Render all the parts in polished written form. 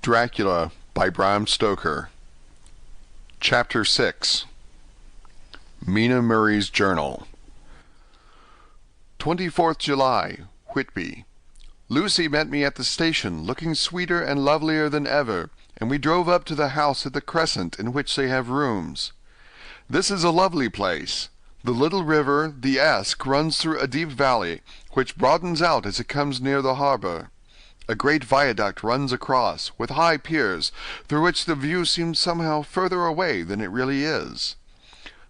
Dracula by Bram Stoker. Chapter 6. Mina Murray's Journal. 24th July, Whitby. Lucy met me at the station, looking sweeter and lovelier than ever, and we drove up to the house at the Crescent in which they have rooms. This is a lovely place. The little river, the Esk, runs through a deep valley, which broadens out as it comes near the harbour. A great viaduct runs across, with high piers, through which the view seems somehow further away than it really is.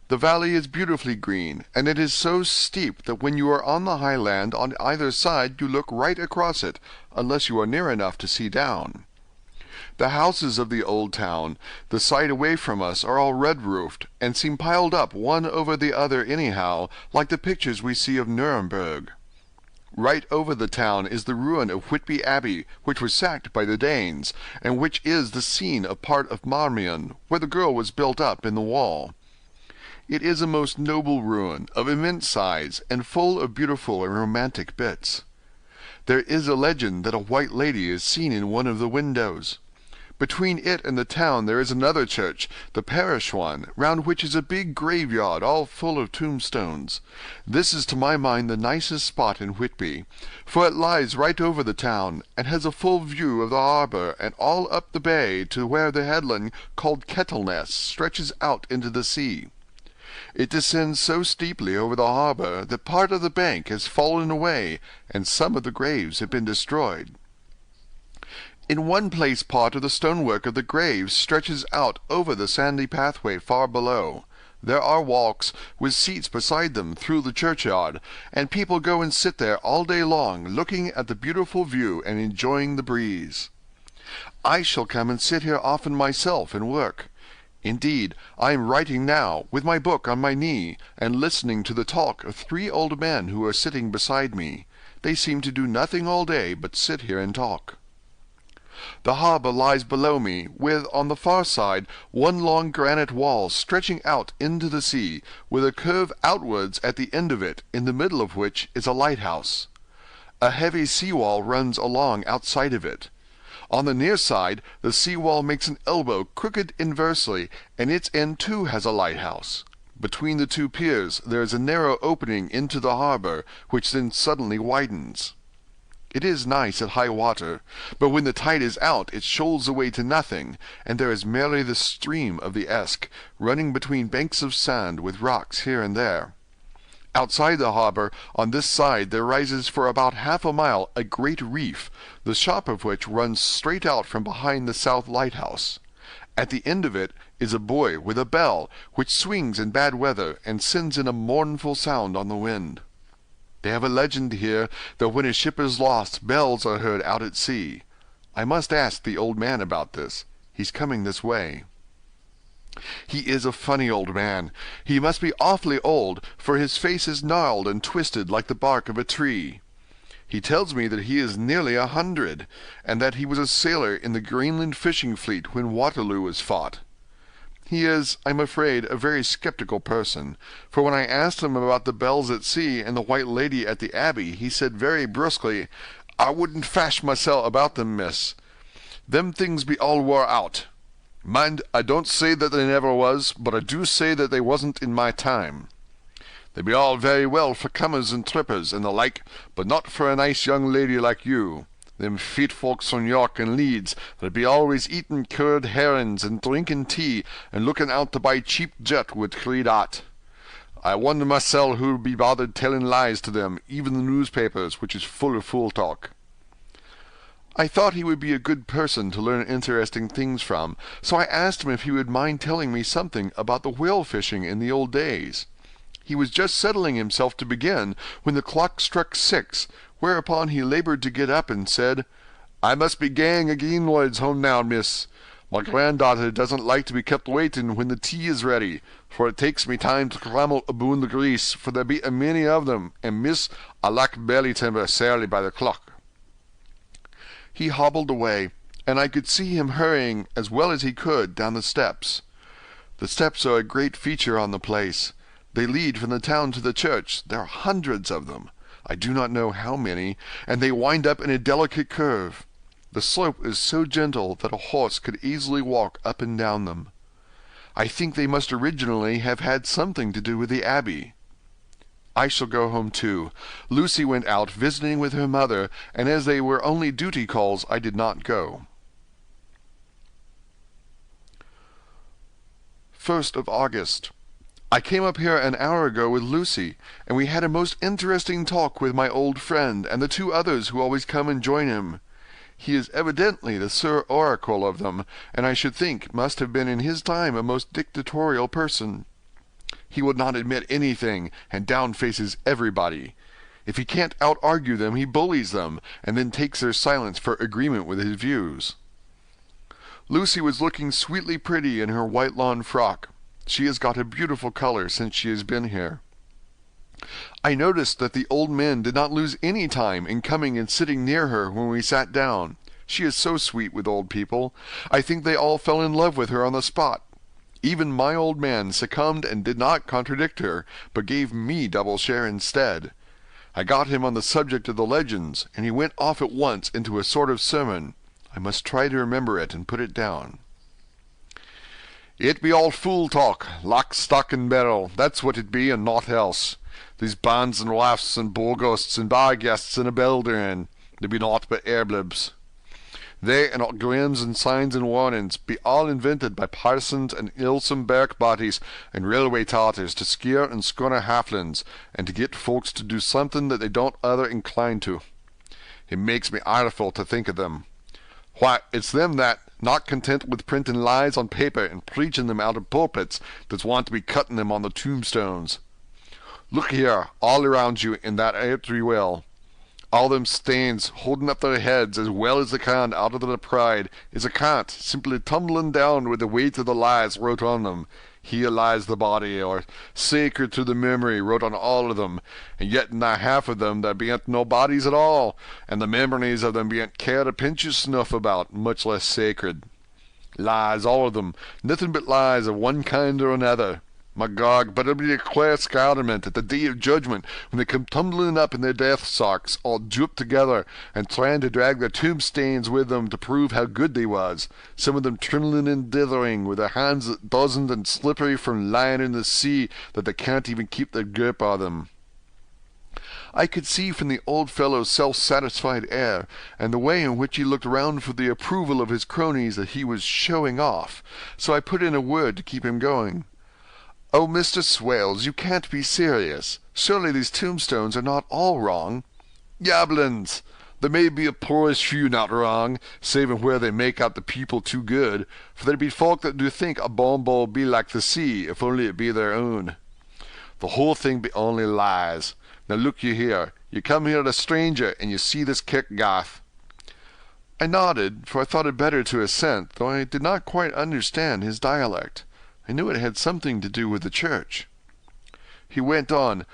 The valley is beautifully green, and it is so steep that when you are on the high land on either side you look right across it, unless you are near enough to see down. The houses of the old town, the side away from us, are all red-roofed, and seem piled up one over the other anyhow, like the pictures we see of Nuremberg. Right over the town is the ruin of Whitby Abbey, which was sacked by the Danes, and which is the scene of part of Marmion, where the girl was built up in the wall. It is a most noble ruin, of immense size, and full of beautiful and romantic bits. There is a legend that a white lady is seen in one of the windows. Between it and the town there is another church, the parish one, round which is a big graveyard all full of tombstones. This is to my mind the nicest spot in Whitby, for it lies right over the town, and has a full view of the harbour, and all up the bay to where the headland called Kettleness stretches out into the sea. It descends so steeply over the harbour that part of the bank has fallen away, and some of the graves have been destroyed. In one place part of the stonework of the graves stretches out over the sandy pathway far below. There are walks, with seats beside them, through the churchyard, and people go and sit there all day long, looking at the beautiful view and enjoying the breeze. I shall come and sit here often myself and work. Indeed, I am writing now, with my book on my knee, and listening to the talk of 3 old men who are sitting beside me. They seem to do nothing all day but sit here and talk. The harbour lies below me, with, on the far side, one long granite wall stretching out into the sea, with a curve outwards at the end of it, in the middle of which is a lighthouse. A heavy sea-wall runs along outside of it. On the near side, the sea-wall makes an elbow crooked inversely, and its end too has a lighthouse. Between the 2 piers there is a narrow opening into the harbour, which then suddenly widens. It is nice at high water, but when the tide is out it shoals away to nothing, and there is merely the stream of the Esk, running between banks of sand with rocks here and there. Outside the harbour, on this side, there rises for about half a mile a great reef, the shop of which runs straight out from behind the south lighthouse. At the end of it is a buoy with a bell, which swings in bad weather, and sends in a mournful sound on the wind. They have a legend here that when a ship is lost, bells are heard out at sea. I must ask the old man about this. He's coming this way. He is a funny old man. He must be awfully old, for his face is gnarled and twisted like the bark of a tree. He tells me that he is nearly 100, and that he was a sailor in the Greenland fishing fleet when Waterloo was fought. He is, I'm afraid, a very sceptical person, for when I asked him about the bells at sea and the white lady at the Abbey, he said very brusquely, "I wouldn't fash mysel' about them, miss. Them things be all wore out. Mind, I don't say that they never was, but I do say that they wasn't in my time. They be all very well for comers and trippers and the like, but not for a nice young lady like you. Them feet folks from York and Leeds that be always eatin' curd herrings and drinkin' tea and lookin' out to buy cheap jet would creed out. I wonder mysel' who'd be bothered tellin' lies to them, even the newspapers, which is full of fool talk." I thought he would be a good person to learn interesting things from, so I asked him if he would mind telling me something about the whale fishing in the old days. He was just settling himself to begin when the clock struck 6, whereupon he laboured to get up and said, "I must be gang agin Lloyd's home now, miss. My granddaughter doesn't like to be kept waiting when the tea is ready, for it takes me time to crammel aboon the grease, for there be a many of them, and miss, I lack belly timber sairly by the clock." He hobbled away, and I could see him hurrying as well as he could down the steps. The steps are a great feature on the place. They lead from the town to the church. There are hundreds of them. I do not know how many, and they wind up in a delicate curve. The slope is so gentle that a horse could easily walk up and down them. I think they must originally have had something to do with the abbey. I shall go home too. Lucy went out visiting with her mother, and as they were only duty calls, I did not go. 1st of August. I came up here an hour ago with Lucy, and we had a most interesting talk with my old friend and the 2 others who always come and join him. He is evidently the Sir Oracle of them, and I should think must have been in his time a most dictatorial person. He will not admit anything, and down-faces everybody. If he can't out-argue them, he bullies them, and then takes their silence for agreement with his views. Lucy was looking sweetly pretty in her white lawn frock. She has got a beautiful color since she has been here. I noticed that the old men did not lose any time in coming and sitting near her when we sat down. She is so sweet with old people. I think they all fell in love with her on the spot. Even my old man succumbed and did not contradict her, but gave me double share instead. I got him on the subject of the legends, and he went off at once into a sort of sermon. I must try to remember it and put it down. It be all fool talk, lock, stock, and barrel, that's what it be, and naught else. These bands and wafts and bogosts and bar-guests and a belderin, they be naught but airblibs. They and all grams and signs and warnings be all invented by parsons and ilsome bark bodies and railway tartars to scare and scunner halflings, and to get folks to do something that they don't other incline to. It makes me ireful to think of them. Why, it's them that, not content with printing lies on paper and preaching them out of pulpits, that's want to be cutting them on the tombstones. Look here, all around you in that earthly well. All them stains holding up their heads as well as they can out of their pride is a cant simply tumbling down with the weight of the lies wrote on them. Here lies the body, or sacred to the memory, wrote on all of them, and yet in that half of them there bean't no bodies at all, and the memories of them bean't cared a pinch of snuff about, much less sacred. Lies, all of them, nothing but lies of one kind or another. My God, but it'll be a clear scarlement at the day of judgment when they come tumbling up in their death socks, all drooped together, and trying to drag their tombstains with them to prove how good they was, some of them trembling and dithering, with their hands buzzing and slippery from lying in the sea that they can't even keep their grip on them. I could see from the old fellow's self-satisfied air, and the way in which he looked round for the approval of his cronies, that he was showing off, so I put in a word to keep him going. "Oh, Mr. Swales, you can't be serious. Surely these tombstones are not all wrong." "Yablins! There may be a poorish few not wrong, saving where they make out the people too good, for there be folk that do think a bombo be like the sea, if only it be their own. The whole thing be only lies. Now look you here. You come here a stranger, and you see this kirkgarth." I nodded, for I thought it better to assent, though I did not quite understand his dialect. I knew it had something to do with the church. He went on,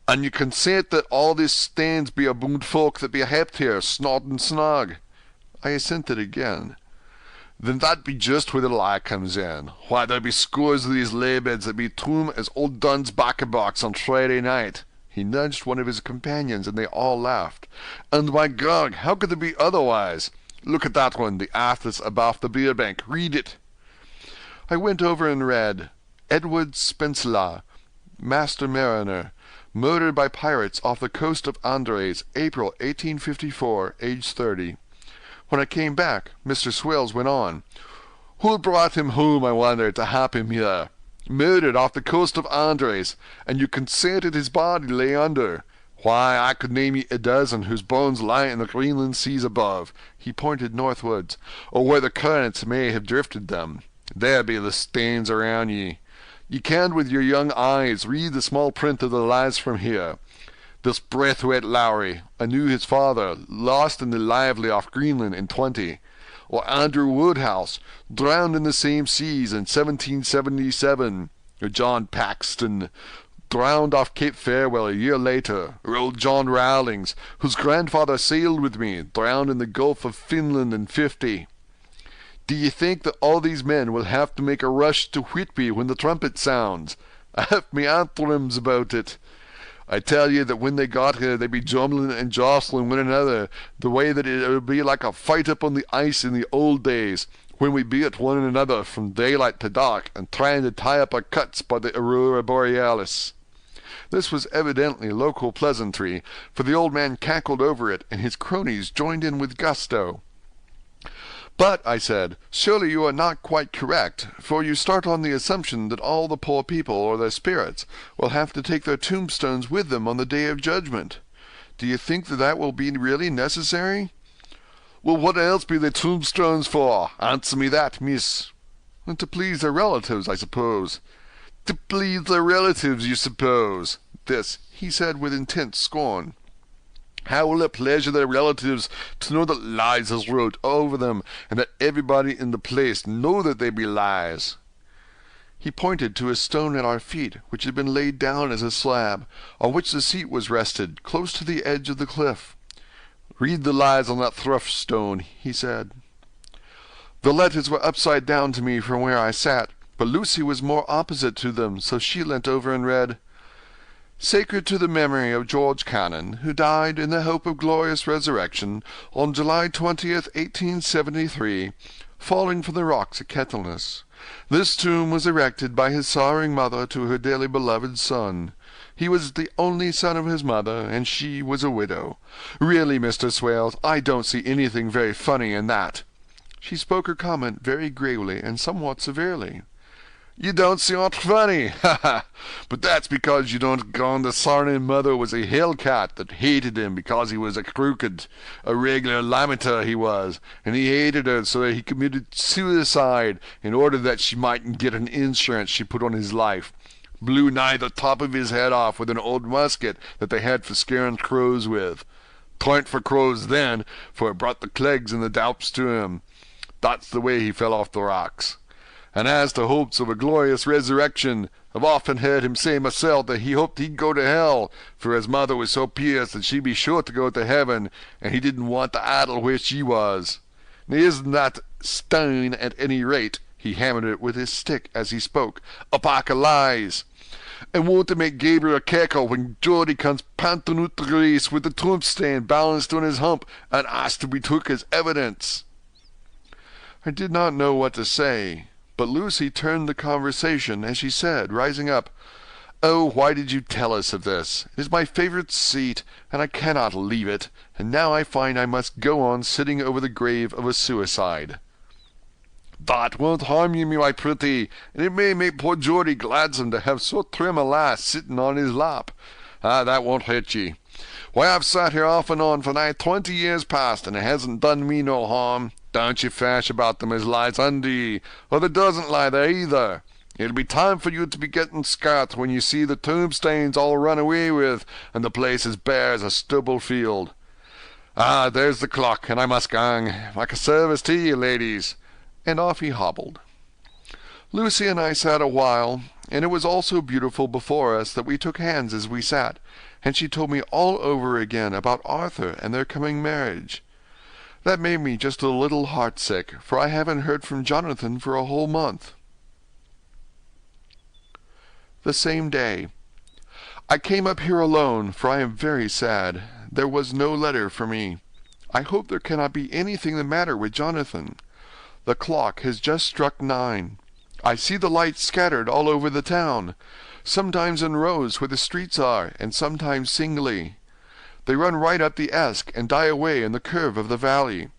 "And you consent that all these stains be aboond folk that be helped here, snod and snog?" I assented again. "Then that be just where the lie comes in. Why, there be scores of these laybeds that be toom as old Dunn's bacca-box on Friday night." He nudged one of his companions, and they all laughed. "And my God, how could there be otherwise? Look at that one, the athos abaft the beer bank. Read it." I went over and read, "Edward Spencelagh, Master Mariner, murdered by pirates off the coast of Andres, April 1854, age 30. When I came back, Mr. Swales went on, "Who brought him home, I wonder, to hap him here? Murdered off the coast of Andres, and you consented his body lay under. Why, I could name ye a dozen whose bones lie in the Greenland seas above," he pointed northwards, "or where the currents may have drifted them. There be the stains around ye. Ye can with your young eyes read the small print of the lies from here. This Braithwaite Lowry, I knew his father, lost in the Lively off Greenland in '20. Or Andrew Woodhouse, drowned in the same seas in 1777. Or John Paxton, drowned off Cape Farewell a year later. Or old John Rowlings, whose grandfather sailed with me, drowned in the Gulf of Finland in '50. Do you think that all these men will have to make a rush to Whitby when the trumpet sounds? I have me anthems about it. I tell you that when they got here, they'd be jumbling and jostling one another, the way that it would be like a fight up on the ice in the old days, when we be at one another from daylight to dark, and trying to tie up our cuts by the aurora borealis." This was evidently local pleasantry, for the old man cackled over it, and his cronies joined in with gusto. "But," I said, "surely you are not quite correct, for you start on the assumption that all the poor people, or their spirits, will have to take their tombstones with them on the Day of Judgment. Do you think that will be really necessary?" "Well, what else be the tombstones for? Answer me that, miss." "To please their relatives, I suppose." "To please their relatives, you suppose?" This he said with intense scorn. "How will it pleasure their relatives to know that lies is wrote over them, and that everybody in the place know that they be lies?" He pointed to a stone at our feet, which had been laid down as a slab, on which the seat was rested, close to the edge of the cliff. "Read the lies on that thrush stone," he said. The letters were upside down to me from where I sat, but Lucy was more opposite to them, so she leant over and read, "Sacred to the memory of George Cannon, who died in the hope of glorious resurrection on July 20th, 1873, falling from the rocks at Kettleness. This tomb was erected by his sorrowing mother to her dearly beloved son. He was the only son of his mother, and she was a widow. Really, Mr. Swales, I don't see anything very funny in that." She spoke her comment very gravely and somewhat severely. "You don't see aught funny, ha ha! But that's because you don't gone the sarning mother was a hellcat that hated him because he was a crooked, a regular lamenter he was, and he hated her so that he committed suicide in order that she mightn't get an insurance she put on his life. Blew nigh the top of his head off with an old musket that they had for scaring crows with. 'Twarn't for crows then, for it brought the clegs and the doups to him. That's the way he fell off the rocks. And as to hopes of a glorious resurrection, I've often heard him say myself that he hoped he'd go to hell, for his mother was so pious that she'd be sure to go to heaven, and he didn't want to idle where she was. Now isn't that stone at any rate," he hammered it with his stick as he spoke, "a pack of lies? And won't it make Gabriel cackle when Geordie comes panting out the race with the tombstone balanced on his hump and asked to be took as evidence?" I did not know what to say, but Lucy turned the conversation as she said, rising up, "Oh, why did you tell us of this? It is my favorite seat, and I cannot leave it, and now I find I must go on sitting over the grave of a suicide." "That won't harm you, my pretty, and it may make poor Geordie gladsome to have so trim a lass sitting on his lap. That won't hurt ye. Why, I've sat here off and on for nigh 20 years past, and it hasn't done me no harm. Don't you fash about them as lies under ye, or there doesn't lie there either. It'll be time for you to be getting scart when you see the tombstones all run away with, and the place as bare as a stubble field. There's the clock, and I must gang. Make a service to ye, ladies." And off he hobbled. Lucy and I sat a while, and it was all so beautiful before us that we took hands as we sat, and she told me all over again about Arthur and their coming marriage. That made me just a little heartsick, for I haven't heard from Jonathan for a whole month. The same day. I came up here alone, for I am very sad. There was no letter for me. I hope there cannot be anything the matter with Jonathan. The clock has just struck 9. I see the lights scattered all over the town, sometimes in rows where the streets are, and sometimes singly. They run right up the Esk and die away in the curve of the valley.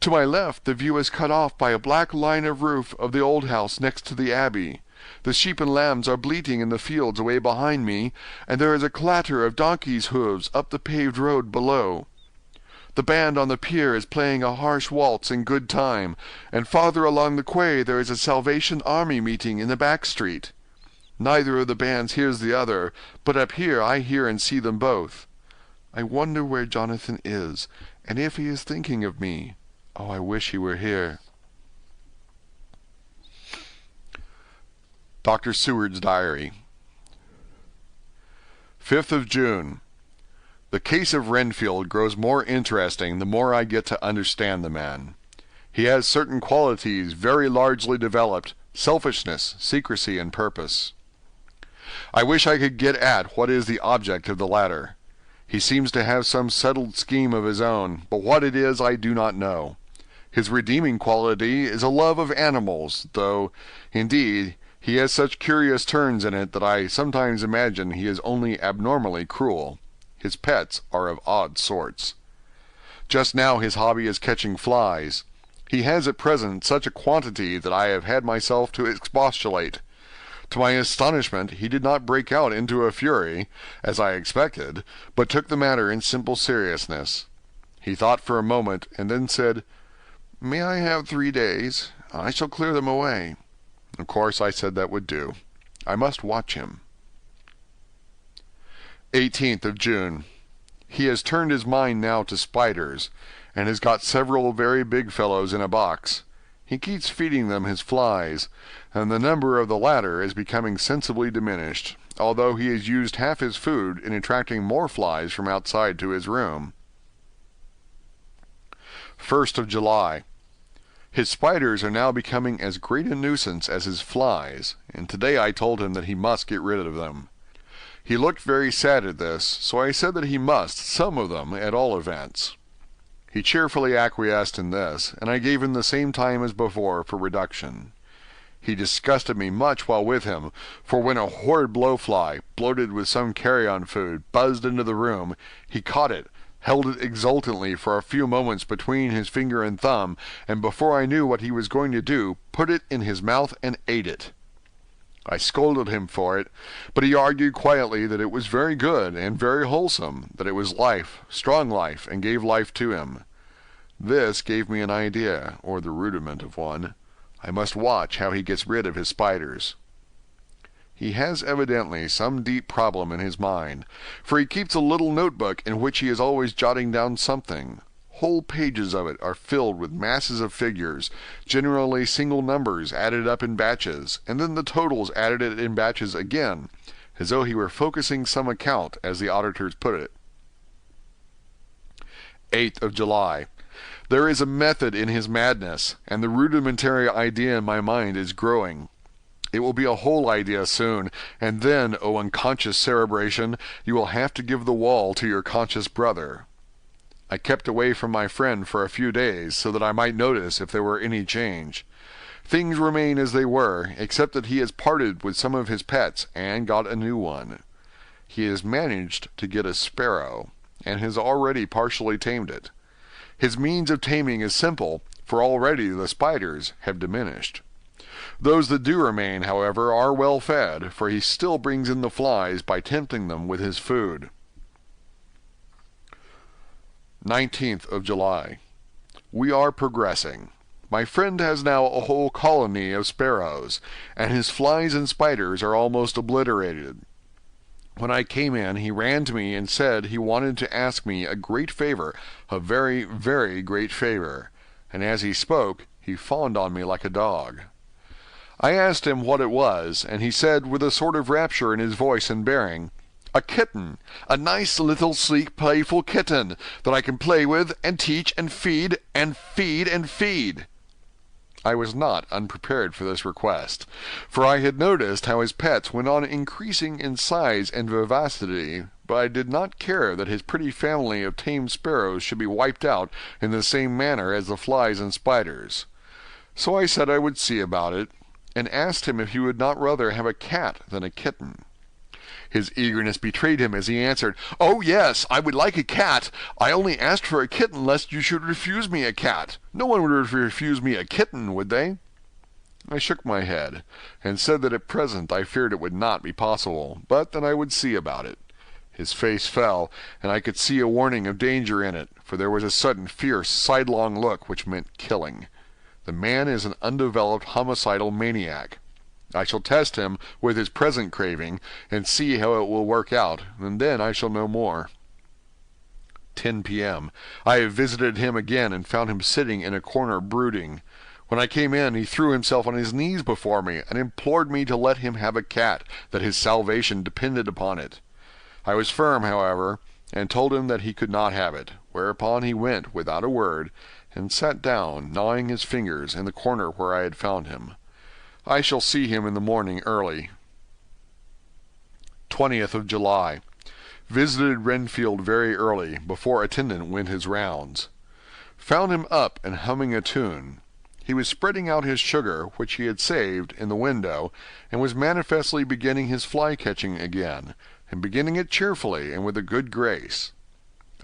To my left the view is cut off by a black line of roof of the old house next to the abbey. The sheep and lambs are bleating in the fields away behind me, and there is a clatter of donkeys' hooves up the paved road below. The band on the pier is playing a harsh waltz in good time, and farther along the quay there is a Salvation Army meeting in the back street. Neither of the bands hears the other, but up here I hear and see them both. I wonder where Jonathan is, and if he is thinking of me. Oh, I wish he were here. Dr. Seward's Diary. 5th of June. The case of Renfield grows more interesting the more I get to understand the man. He has certain qualities very largely developed: selfishness, secrecy, and purpose. I wish I could get at what is the object of the latter. He seems to have some settled scheme of his own, but what it is I do not know. His redeeming quality is a love of animals, though, indeed, he has such curious turns in it that I sometimes imagine he is only abnormally cruel. His pets are of odd sorts. Just now his hobby is catching flies. He has at present such a quantity that I have had myself to expostulate. To my astonishment, he did not break out into a fury, as I expected, but took the matter in simple seriousness. He thought for a moment, and then said, "May I have 3 days? I shall clear them away." Of course I said that would do. I must watch him. 18th of June. He has turned his mind now to spiders, and has got several very big fellows in a box. He keeps feeding them his flies, and the number of the latter is becoming sensibly diminished, although he has used half his food in attracting more flies from outside to his room. 1st of July. His spiders are now becoming as great a nuisance as his flies, and today I told him that he must get rid of them. He looked very sad at this, so I said that he must, some of them, at all events. He cheerfully acquiesced in this, and I gave him the same time as before for reduction. He disgusted me much while with him, for when a horrid blowfly, bloated with some carrion food, buzzed into the room, he caught it, held it exultantly for a few moments between his finger and thumb, and before I knew what he was going to do, put it in his mouth and ate it. I scolded him for it, but he argued quietly that it was very good and very wholesome, that it was life, strong life, and gave life to him. This gave me an idea, or the rudiment of one. I must watch how he gets rid of his spiders. He has evidently some deep problem in his mind, for he keeps a little notebook in which he is always jotting down something. Whole pages of it are filled with masses of figures, generally single numbers added up in batches, and then the totals added in batches again, as though he were focusing some account, as the auditors put it. 8th of July. There is a method in his madness, and the rudimentary idea in my mind is growing. It will be a whole idea soon, and then, O unconscious cerebration, you will have to give the wall to your conscious brother. I kept away from my friend for a few days, so that I might notice if there were any change. Things remain as they were, except that he has parted with some of his pets, and got a new one. He has managed to get a sparrow, and has already partially tamed it. His means of taming is simple, for already the spiders have diminished. Those that do remain, however, are well fed, for he still brings in the flies by tempting them with his food. 19th of July. We are progressing. My friend has now a whole colony of sparrows, and his flies and spiders are almost obliterated. When I came in, he ran to me and said he wanted to ask me a great favor, a very, very great favor, and as he spoke, he fawned on me like a dog. I asked him what it was, and he said, with a sort of rapture in his voice and bearing, "A kitten, a nice little sleek playful kitten, that I can play with, and teach, and feed, and feed, and feed." I was not unprepared for this request, for I had noticed how his pets went on increasing in size and vivacity, but I did not care that his pretty family of tame sparrows should be wiped out in the same manner as the flies and spiders. So I said I would see about it, and asked him if he would not rather have a cat than a kitten. His eagerness betrayed him as he answered, "Oh, yes, I would like a cat. I only asked for a kitten lest you should refuse me a cat. No one would refuse me a kitten, would they?" I shook my head, and said that at present I feared it would not be possible, but that I would see about it. His face fell, and I could see a warning of danger in it, for there was a sudden fierce, sidelong look which meant killing. The man is an undeveloped homicidal maniac. I shall test him with his present craving, and see how it will work out, and then I shall know more. 10 p.m. I have visited him again, and found him sitting in a corner brooding. When I came in, he threw himself on his knees before me, and implored me to let him have a cat, that his salvation depended upon it. I was firm, however, and told him that he could not have it, whereupon he went, without a word, and sat down, gnawing his fingers, in the corner where I had found him. I shall see him in the morning early. 20th of July. Visited Renfield very early, before attendant went his rounds. Found him up and humming a tune. He was spreading out his sugar, which he had saved, in the window, and was manifestly beginning his fly-catching again, and beginning it cheerfully and with a good grace.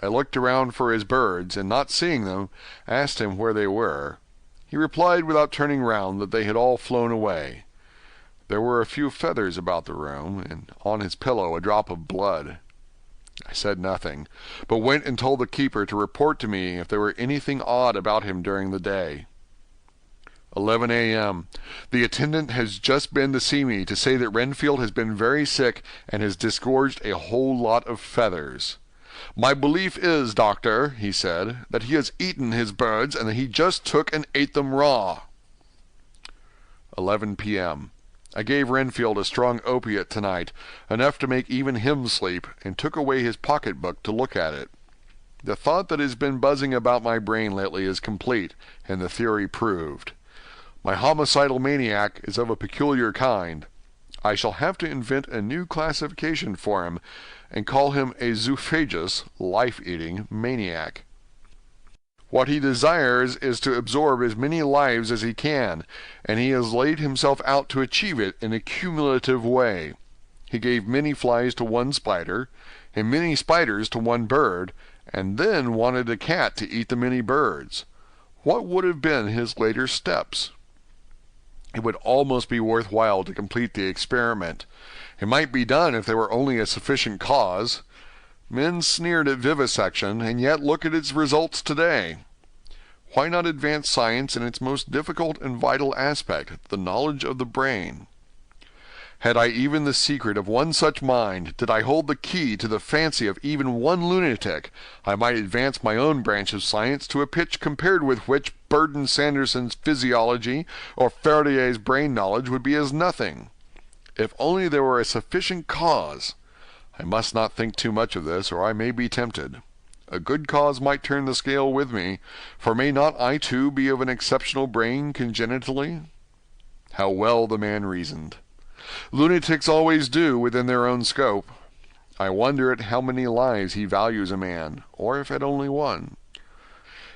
I looked around for his birds, and not seeing them, asked him where they were. He replied without turning round that they had all flown away. There were a few feathers about the room, and on his pillow a drop of blood. I said nothing, but went and told the keeper to report to me if there were anything odd about him during the day. 11 a.m. The attendant has just been to see me to say that Renfield has been very sick and has disgorged a whole lot of feathers. "My belief is, doctor," he said, "that he has eaten his birds and that he just took and ate them raw." 11 p.m. I gave Renfield a strong opiate tonight, enough to make even him sleep, and took away his pocket-book to look at it. The thought that has been buzzing about my brain lately is complete, and the theory proved. My homicidal maniac is of a peculiar kind. I shall have to invent a new classification for him, and call him a zoophagous, life-eating maniac. What he desires is to absorb as many lives as he can, and he has laid himself out to achieve it in a cumulative way. He gave many flies to one spider, and many spiders to one bird, and then wanted a cat to eat the many birds. What would have been his later steps? It would almost be worth while to complete the experiment. It might be done if there were only a sufficient cause. Men sneered at vivisection, and yet look at its results today. Why not advance science in its most difficult and vital aspect, the knowledge of the brain? Had I even the secret of one such mind, did I hold the key to the fancy of even one lunatic, I might advance my own branch of science to a pitch compared with which Burton Sanderson's physiology or Faraday's brain knowledge would be as nothing. If only there were a sufficient cause. I must not think too much of this, or I may be tempted. A good cause might turn the scale with me, for may not I too be of an exceptional brain congenitally? How well the man reasoned! Lunatics always do within their own scope. I wonder at how many lives he values a man, or if at only one.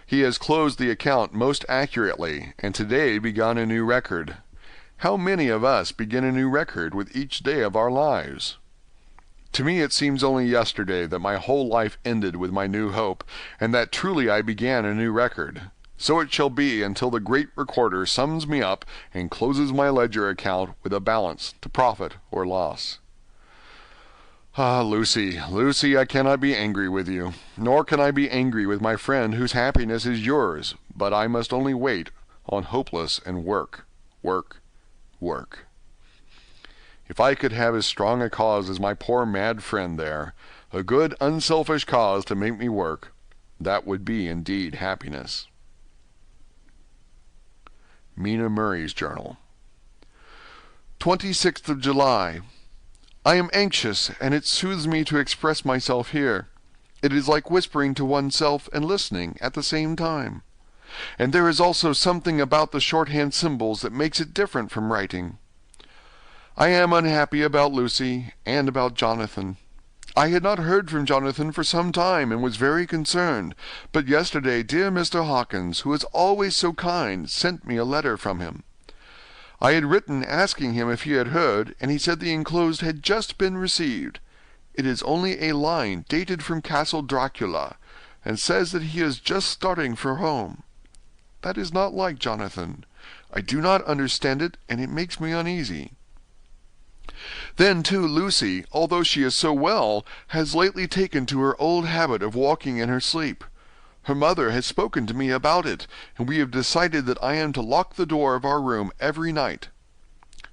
He has closed the account most accurately, and today begun a new record. How many of us begin a new record with each day of our lives? To me it seems only yesterday that my whole life ended with my new hope, and that truly I began a new record. So it shall be until the great recorder sums me up and closes my ledger account with a balance to profit or loss. Ah, Lucy, Lucy, I cannot be angry with you, nor can I be angry with my friend whose happiness is yours, but I must only wait on hopeless and work. If I could have as strong a cause as my poor mad friend there, a good unselfish cause to make me work, that would be indeed happiness. Mina Murray's Journal. 26th of July. I am anxious, and it soothes me to express myself here. It is like whispering to oneself and listening at the same time. And there is also something about the shorthand symbols that makes it different from writing. I am unhappy about Lucy, and about Jonathan. I had not heard from Jonathan for some time, and was very concerned, but yesterday dear Mr. Hawkins, who is always so kind, sent me a letter from him. I had written asking him if he had heard, and he said the enclosed had just been received. It is only a line dated from Castle Dracula, and says that he is just starting for home. That is not like Jonathan. I do not understand it, and it makes me uneasy. Then, too, Lucy, although she is so well, has lately taken to her old habit of walking in her sleep. Her mother has spoken to me about it, and we have decided that I am to lock the door of our room every night.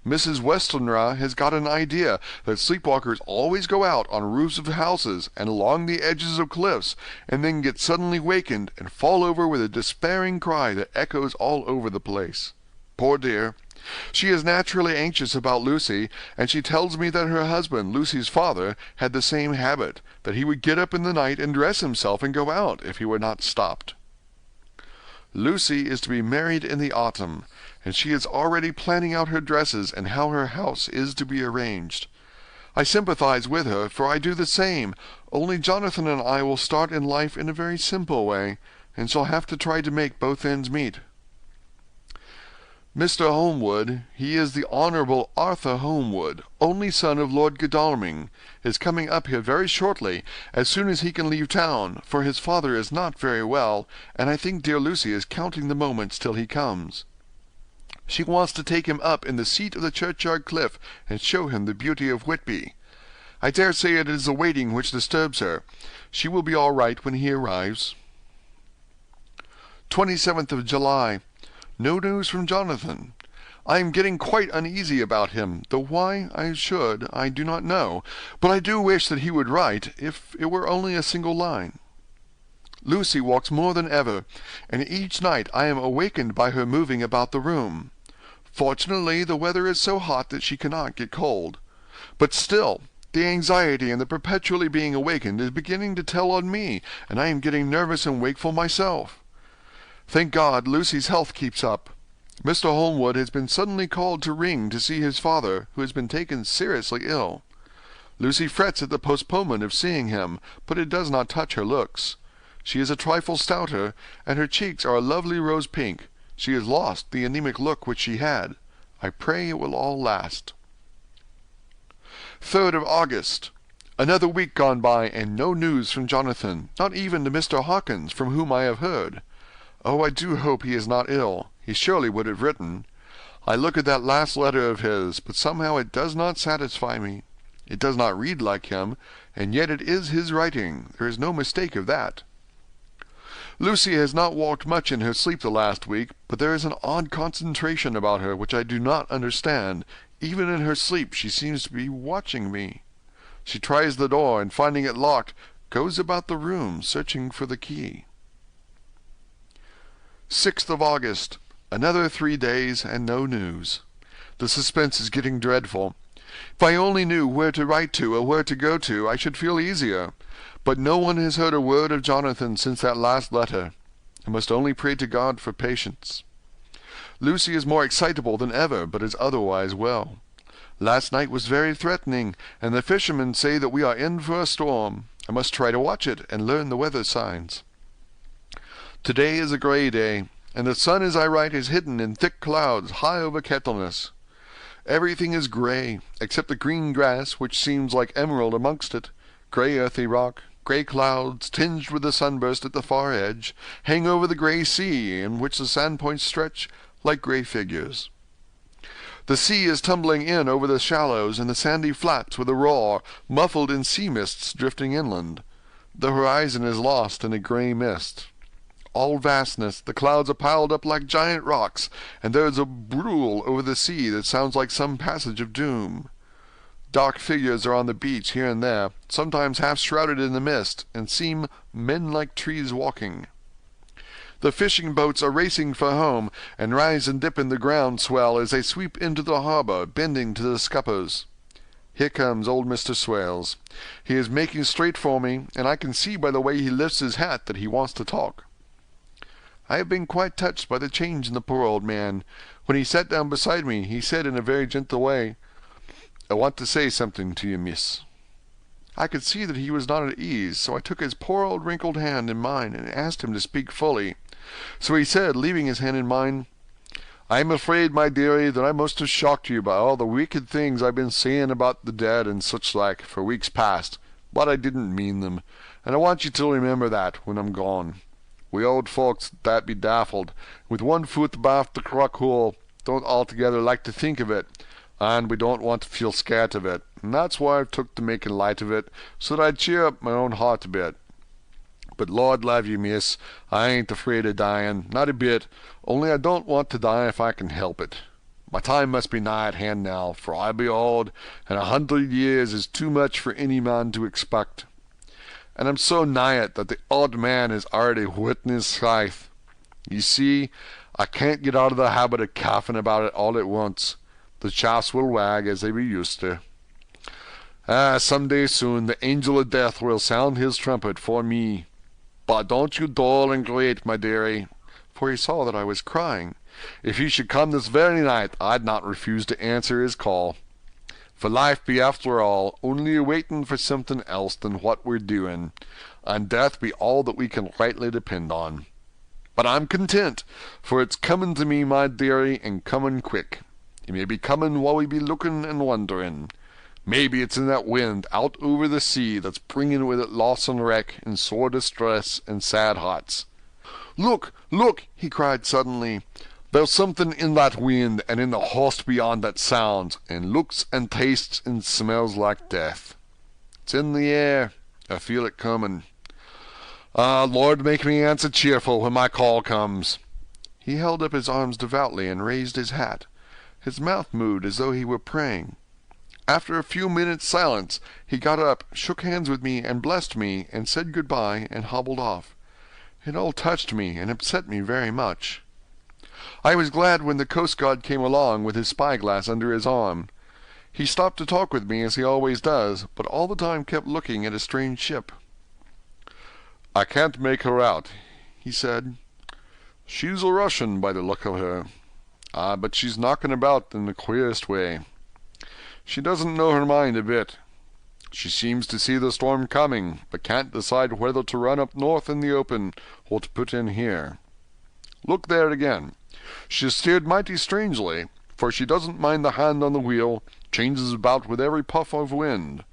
Mrs. Westenra has got an idea that sleepwalkers always go out on roofs of houses and along the edges of cliffs, and then get suddenly wakened and fall over with a despairing cry that echoes all over the place. Poor dear! She is naturally anxious about Lucy, and she tells me that her husband, Lucy's father, had the same habit, that he would get up in the night and dress himself and go out if he were not stopped. Lucy is to be married in the autumn, and she is already planning out her dresses and how her house is to be arranged. I sympathize with her, for I do the same, only Jonathan and I will start in life in a very simple way, and shall have to try to make both ends meet. Mr. Holmwood, he is the Honourable Arthur Holmwood, only son of Lord Godalming, is coming up here very shortly, as soon as he can leave town, for his father is not very well, and I think dear Lucy is counting the moments till he comes. She wants to take him up in the seat of the churchyard cliff, and show him the beauty of Whitby. I dare say it is the waiting which disturbs her. She will be all right when he arrives. 27th of July. No news from Jonathan. I am getting quite uneasy about him, though why I should, I do not know, but I do wish that he would write, if it were only a single line. Lucy walks more than ever, and each night I am awakened by her moving about the room. Fortunately, the weather is so hot that she cannot get cold. But still, the anxiety and the perpetually being awakened is beginning to tell on me, and I am getting nervous and wakeful myself. Thank God, Lucy's health keeps up. Mr. Holmwood has been suddenly called to Ring to see his father, who has been taken seriously ill. Lucy frets at the postponement of seeing him, but it does not touch her looks. She is a trifle stouter, and her cheeks are a lovely rose pink. She has lost the anemic look which she had. I pray it will all last. 3rd of August. Another week gone by, and no news from Jonathan, not even to Mr. Hawkins, from whom I have heard. Oh, I do hope he is not ill. He surely would have written. I look at that last letter of his, but somehow it does not satisfy me. It does not read like him, and yet it is his writing. There is no mistake of that. Lucy has not walked much in her sleep the last week, but there is an odd concentration about her which I do not understand. Even in her sleep she seems to be watching me. She tries the door, and finding it locked, goes about the room, searching for the key. 6th of August. Another 3 days, and no news. The suspense is getting dreadful. If I only knew where to write to, or where to go to, I should feel easier. But no one has heard a word of Jonathan since that last letter. I must only pray to God for patience. Lucy is more excitable than ever, but is otherwise well. Last night was very threatening, and the fishermen say that we are in for a storm. I must try to watch it, and learn the weather signs. Today is a grey day, and the sun as I write is hidden in thick clouds high over Kettleness. Everything is grey, except the green grass, which seems like emerald amongst it. Grey earthy rock, grey clouds, tinged with the sunburst at the far edge, hang over the grey sea, in which the sandpoints stretch like grey figures. The sea is tumbling in over the shallows and the sandy flats with a roar, muffled in sea mists drifting inland. The horizon is lost in a grey mist. All vastness, the clouds are piled up like giant rocks, and there is a brool over the sea that sounds like some passage of doom. Dark figures are on the beach here and there, sometimes half shrouded in the mist, and seem men like trees walking. The fishing boats are racing for home, and rise and dip in the ground swell as they sweep into the harbour, bending to the scuppers. Here comes old Mr. Swales. He is making straight for me, and I can see by the way he lifts his hat that he wants to talk. I have been quite touched by the change in the poor old man. When he sat down beside me, he said in a very gentle way, "I want to say something to you, miss." I could see that he was not at ease, so I took his poor old wrinkled hand in mine and asked him to speak fully. So he said, leaving his hand in mine, "I am afraid, my dearie, that I must have shocked you by all the wicked things I've been saying about the dead and such like for weeks past, but I didn't mean them, and I want you to remember that when I'm gone. We old folks that be daffled, with one foot abaft the crock hole, don't altogether like to think of it, and we don't want to feel scared of it, and that's why I've took to making light of it, so that I'd cheer up my own heart a bit. But Lord love you, miss, I ain't afraid of dying, not a bit, only I don't want to die if I can help it. My time must be nigh at hand now, for I be old, and 100 years is too much for any man to expect. And I'm so nigh it that the old man is already whitting his scythe. You see, I can't get out of the habit of coughing about it all at once. The chaps will wag as they be used to. Some day soon the angel of death will sound his trumpet for me. But don't you dull and great, my dearie," for he saw that I was crying. "If he should come this very night, I'd not refuse to answer his call. For life be after all only a waitin' for something else than what we're doing, and death be all that we can rightly depend on. But I'm content, for it's comin' to me, my dearie, and comin' quick. It may be comin' while we be lookin' and wonderin'. Maybe it's in that wind out over the sea that's bringin' with it loss and wreck and sore distress and sad hearts. Look, look, he cried suddenly. There's something in that wind and in the host beyond that sounds, and looks and tastes and smells like death. It's in the air. I feel it comin'. Ah, Lord, make me answer cheerful when my call comes. He held up his arms devoutly and raised his hat. His mouth moved as though he were praying. After a few minutes' silence, he got up, shook hands with me, and blessed me, and said good-bye, and hobbled off. It all touched me and upset me very much. I was glad when the coast-guard came along with his spy-glass under his arm. He stopped to talk with me as he always does, but all the time kept looking at a strange ship. "I can't make her out," he said. "She's a Russian by the look of her. But she's knocking about in the queerest way. She doesn't know her mind a bit. She seems to see the storm coming, but can't decide whether to run up north in the open or to put in here. Look there again. She has steered mighty strangely, for she doesn't mind the hand on the wheel, changes about with every puff of wind.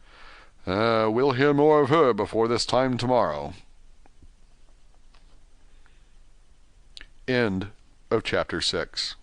We'll hear more of her before this time tomorrow." End of chapter 6.